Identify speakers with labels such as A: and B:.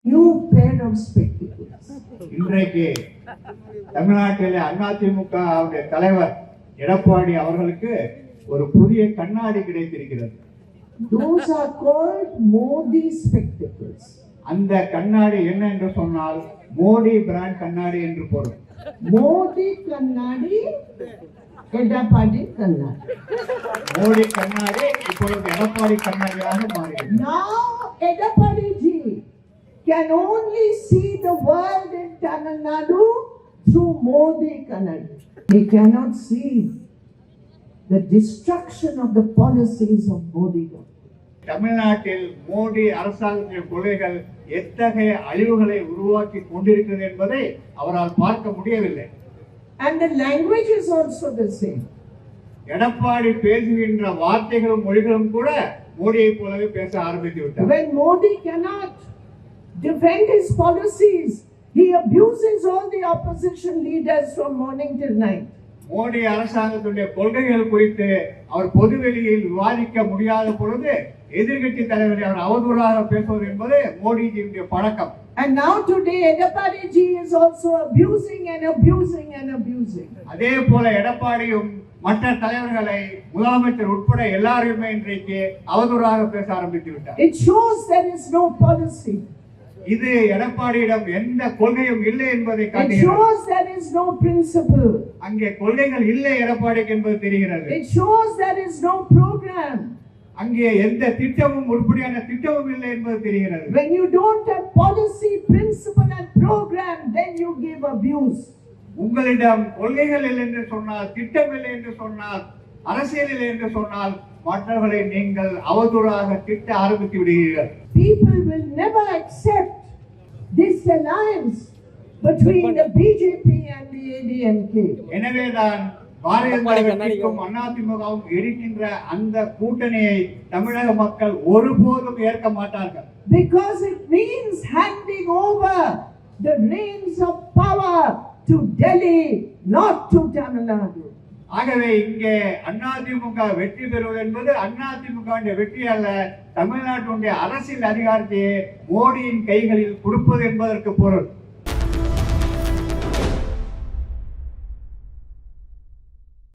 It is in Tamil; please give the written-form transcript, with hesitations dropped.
A: New pair of spectacles.
B: இன்றைக்கு தமிழ்நாட்டில் அதிமுக தலைவர் எடப்பாடி அவர்களுக்கு ஒரு புதிய கண்ணாடி கிடைத்திருக்கிறது.
A: Those are called Modi spectacles.
B: அந்த கண்ணாடி என்ன என்று சொன்னால் மோடி பிராண்ட் கண்ணாடி என்று பொருள்.
A: Modi கண்ணாடி, எடப்பாடி கண்ணாடி.
B: மோடி கண்ணாடி இப்பொழுது எடப்பாடி கண்ணாடியாக மாறியது.
A: Now Edappadi ji can only see the world in Tamil Nadu through Modi Kannadi. He cannot see the destruction of the policies of Modi government.
B: தமிழ்நாட்டில் மோடி அரசாங்கத்தின் கொள்கைகள் எத்தகைய அழிவுகளை உருவாக்கி கொண்டிருக்கிறது என்பதை அவரால் பார்க்க முடியவில்லை.
A: And the language is also the same.
B: Edappadi பேசுகின்ற வார்த்தைகளும் மொழிகளும் கூட மோடியை போலவே பேச ஆரம்பித்து விட்டார்.
A: When Modi cannot defend his policies, he abuses all the opposition leaders from morning till night.
B: Modi அரசாங்கத்துடைய கொள்கைகள் குறித்து அவர் பொதுவெளியில் விவாதிக்க முடியாத பொழுது எதிர்கட்சி தலைவரை அவர் அவதூறாக பேசுவது என்பது மோடிஜியுடைய பழக்கம்.
A: And now today Edappadi ji is also abusing and abusing and abusing.
B: அதே போல எடப்பாடியும் மற்ற தலைவர்களை முதலமைச்சர் உட்பட எல்லாரையுமே இன்றைக்கு அவதூறாக பேச ஆரம்பித்து விட்டார்.
A: It shows there is no policy.
B: இது எடப்பாடியிடம் எந்த கொள்கையும் இல்லை என்பதை
A: It
B: காட்டுகிறது.
A: shows there is no principle.
B: அங்கே கொள்கைகள் இல்லை எடப்பாடிக்கு என்பது தெரிகிறது.
A: It shows there is no program.
B: அங்கே எந்த திட்டமும் உருப்படியான திட்டமும் இல்லை என்பது தெரிகிறது.
A: When you don't have policy, principle and program, then you give abuse.
B: உங்களிடம் கொள்கைகள் இல்லை என்று சொன்னால், திட்டம் இல்லை என்று சொன்னால், அரசியல் இல்லை என்று சொன்னால் மற்றவர்களை நீங்கள் அவதூறாக திட்ட ஆரம்பித்து விடுகிறீர்கள்.
A: People will never accept this alliance between the BJP and the ADMK.
B: எனவேதான் பாரதிய ஜனதா கட்சிக்கும் அதிமுகவும் இருக்கின்ற அந்த கூட்டணியை தமிழக மக்கள் ஒருபோதும் ஏற்க மாட்டார்கள்.
A: Because it means handing over the reins of power to Delhi, not to Tamil Nadu.
B: ஆகவே இங்கே அதிமுக வெற்றி பெறுவது என்பது அதிமுக வெற்றி அல்ல, தமிழ்நாட்டுடைய அரசியல் அதிகாரத்தை மோடியின் கைகளில் கொடுப்பது என்பதற்கு பொருள்.